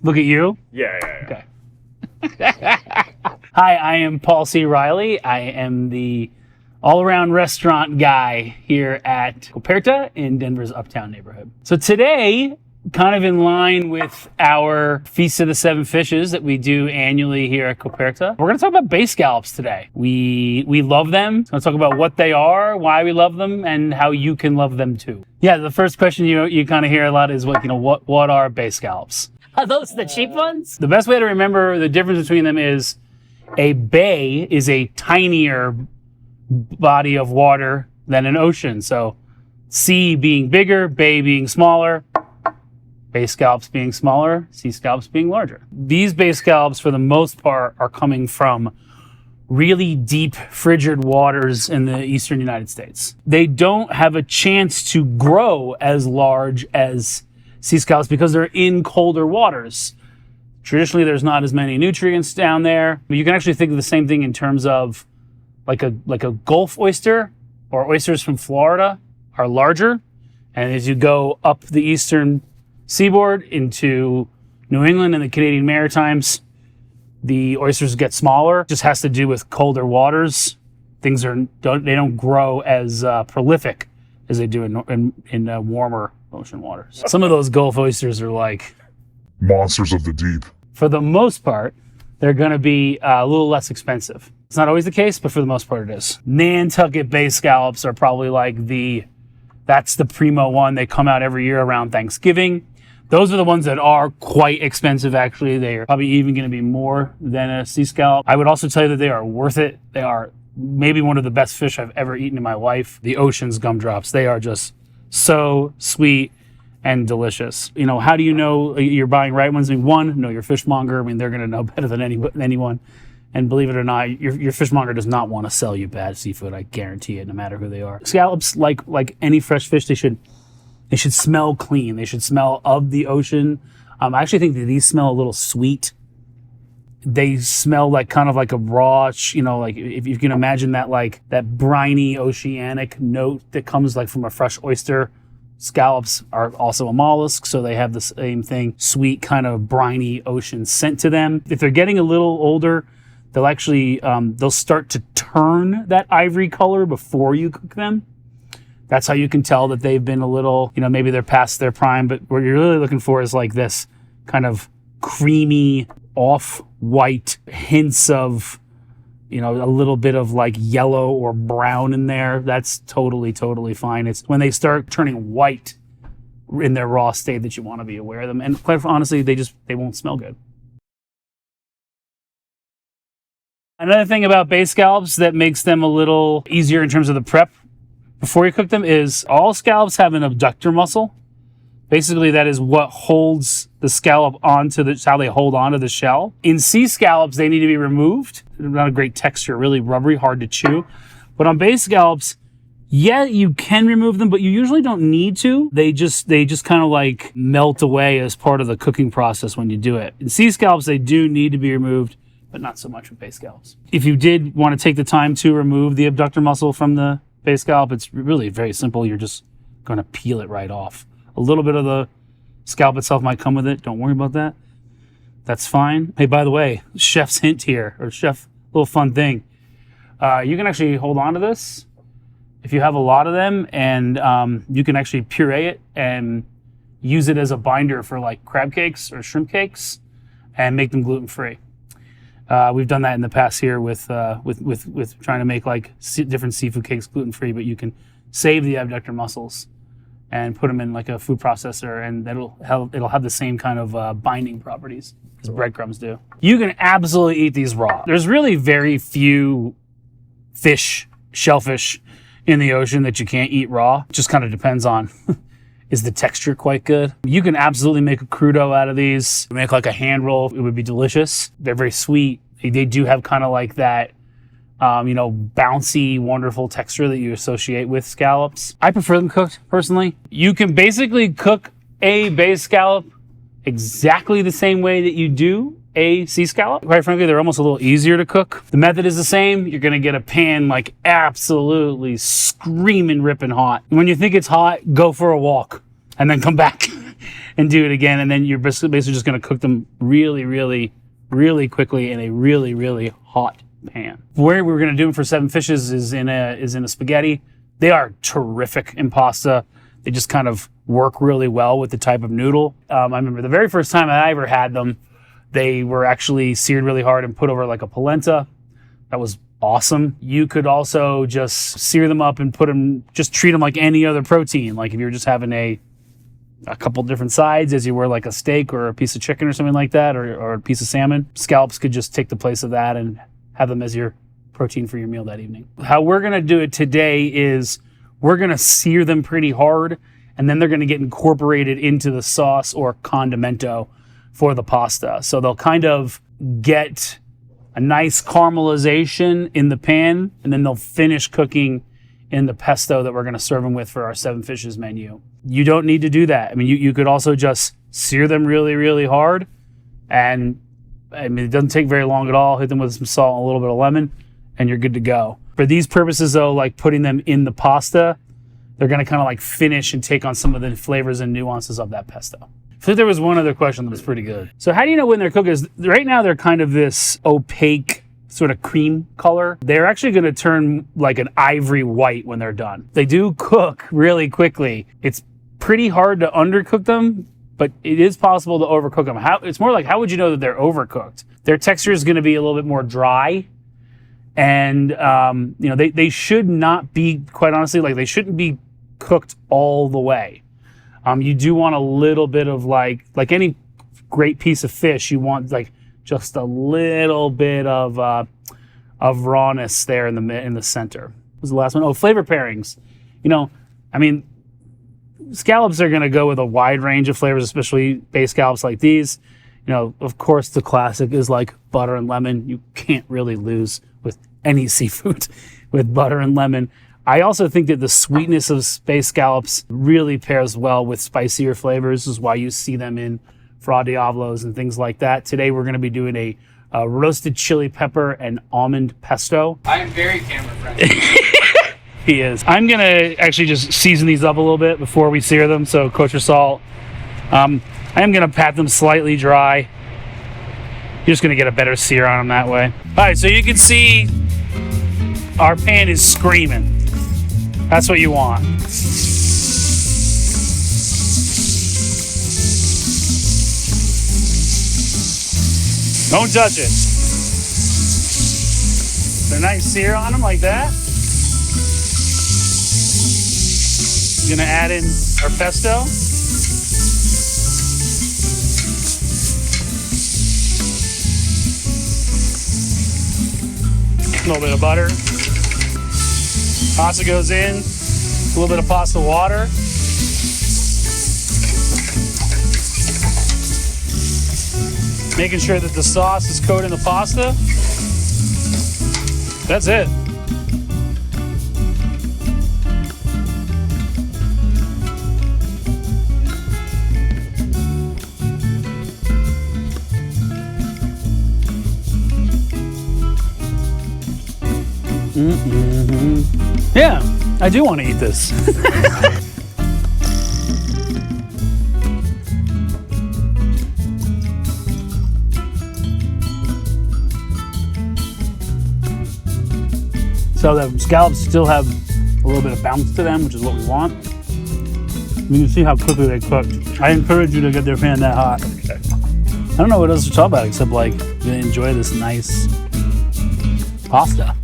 Look at you. Yeah. Okay. Hi, I am Paul C. Reilly. I am the all-around restaurant guy here at Coperta in Denver's Uptown neighborhood. So today, kind of in line with our Feast of the Seven Fishes that we do annually here at Coperta, we're going to talk about bay scallops today. We love them. We're going to talk about what they are, why we love them, and how you can love them too. Yeah, the first question you kind of hear a lot is what are bay scallops? Are those the cheap ones? The best way to remember the difference between them is a bay is a tinier body of water than an ocean. So sea being bigger, bay being smaller, bay scallops being smaller, sea scallops being larger. These bay scallops, for the most part, are coming from really deep frigid waters in the eastern United States. They don't have a chance to grow as large as sea scallops because they're in colder waters. Traditionally, there's not as many nutrients down there. But you can actually think of the same thing in terms of like a Gulf oyster, or oysters from Florida are larger. And as you go up the eastern seaboard into New England and the Canadian Maritimes, the oysters get smaller. It just has to do with colder waters. Things don't grow as prolific as they do in warmer ocean waters. Some of those Gulf oysters are like monsters of the deep. For the most part, they're going to be a little less expensive. It's not always the case, but for the most part it is. Nantucket Bay Scallops are probably like that's the primo one. They come out every year around Thanksgiving. Those are the ones that are quite expensive, actually. They are probably even going to be more than a sea scallop. I would also tell you that they are worth it. They are maybe one of the best fish I've ever eaten in my life. The ocean's gumdrops. They are just so sweet and delicious. You know, how do you know you're buying right ones? I mean, one, know your fishmonger. I mean, they're going to know better than anyone. And believe it or not, your fishmonger does not want to sell you bad seafood. I guarantee it, no matter who they are. Scallops, like any fresh fish, they should smell clean. They should smell of the ocean. I actually think that these smell a little sweet. They smell like kind of like a raw, like if you can imagine that briny oceanic note that comes like from a fresh oyster. Scallops are also a mollusk, so they have the same thing, sweet kind of briny ocean scent to them. If they're getting a little older, they'll actually, they'll start to turn that ivory color before you cook them. That's how you can tell that they've been a little, maybe they're past their prime, but what you're really looking for is like this kind of creamy, off-white hints of, a little bit of like yellow or brown in there. That's totally, totally fine. It's when they start turning white in their raw state that you want to be aware of them. And quite honestly, they won't smell good. Another thing about bay scallops that makes them a little easier in terms of the prep before you cook them is all scallops have an abductor muscle. Basically, that is what holds the scallop how they hold onto the shell. In sea scallops, they need to be removed. They're not a great texture, really rubbery, hard to chew. But on bay scallops, yeah, you can remove them, but you usually don't need to. They just kind of like melt away as part of the cooking process when you do it. In sea scallops, they do need to be removed, but not so much with bay scallops. If you did want to take the time to remove the abductor muscle from the bay scallop, it's really very simple. You're just going to peel it right off. A little bit of the scallop itself might come with it. Don't worry about that. That's fine. Hey, by the way, chef's hint here, or chef little fun thing. You can actually hold on to this if you have a lot of them, and you can actually puree it and use it as a binder for like crab cakes or shrimp cakes and make them gluten-free. We've done that in the past here with trying to make like different seafood cakes gluten-free, but you can save the abductor mussels and put them in like a food processor, and it'll have the same kind of binding properties as breadcrumbs do. You can absolutely eat these raw. There's really very few shellfish in the ocean that you can't eat raw. It just kind of depends on is the texture quite good. You can absolutely make a crudo out of these, make like a hand roll. It would be delicious. They're very sweet. They do have kind of like that bouncy, wonderful texture that you associate with scallops. I prefer them cooked, personally. You can basically cook a bay scallop exactly the same way that you do a sea scallop. Quite frankly, they're almost a little easier to cook. The method is the same. You're gonna get a pan like absolutely screaming, ripping hot. When you think it's hot, go for a walk and then come back and do it again. And then you're basically just going to cook them really, really, really quickly in a really, really hot pan. Where we're going to do them for 7 fishes is in a spaghetti. They are terrific in pasta. They just kind of work really well with the type of noodle. I remember the very first time I ever had them, they were actually seared really hard and put over like a polenta. That was awesome. You could also just sear them up and just treat them like any other protein. Like if you were just having a couple different sides as you were like a steak or a piece of chicken or something like that, or a piece of salmon. Scallops could just take the place of that and have them as your protein for your meal that evening. How we're gonna do it today is we're gonna sear them pretty hard, and then they're gonna get incorporated into the sauce or condimento for the pasta. So they'll kind of get a nice caramelization in the pan, and then they'll finish cooking in the pesto that we're going to serve them with for our 7 fishes menu. You don't need to do that. I mean, you could also just sear them really, really hard, and I mean, it doesn't take very long at all. Hit them with some salt and a little bit of lemon, and you're good to go. For these purposes, though, like putting them in the pasta, they're going to kind of like finish and take on some of the flavors and nuances of that pesto. I think there was one other question that was pretty good. So how do you know when they're cooked? Right now they're kind of this opaque sort of cream color. They're actually going to turn like an ivory white when they're done. They do cook really quickly. It's pretty hard to undercook them, but it is possible to overcook them. It's more like, how would you know that they're overcooked? Their texture is going to be a little bit more dry, and they should not be, quite honestly, like they shouldn't be cooked all the way. You do want a little bit of like any great piece of fish, you want like just a little bit of rawness there in the center. What was the last one? Oh, flavor pairings. I mean, scallops are going to go with a wide range of flavors, especially bay scallops like these. Of course, the classic is like butter and lemon. You can't really lose with any seafood with butter and lemon. I also think that the sweetness of bay scallops really pairs well with spicier flavors. This is why you see them in fra diavlos and things like that. Today we're going to be doing a roasted chili pepper and almond pesto. I am very camera friendly. He is. I'm going to actually just season these up a little bit before we sear them. So kosher salt. I am going to pat them slightly dry. You're just going to get a better sear on them that way. All right, so you can see our pan is screaming. That's what you want. Don't touch it. They're nice sear on them like that. I'm gonna add in our pesto. A little bit of butter. Pasta goes in, a little bit of pasta water. Making sure that the sauce is coating the pasta. That's it. Yeah, I do want to eat this. So the scallops still have a little bit of bounce to them, which is what we want. You can see how quickly they cook. I encourage you to get their pan that hot. I don't know what else to talk about except like enjoy this nice pasta.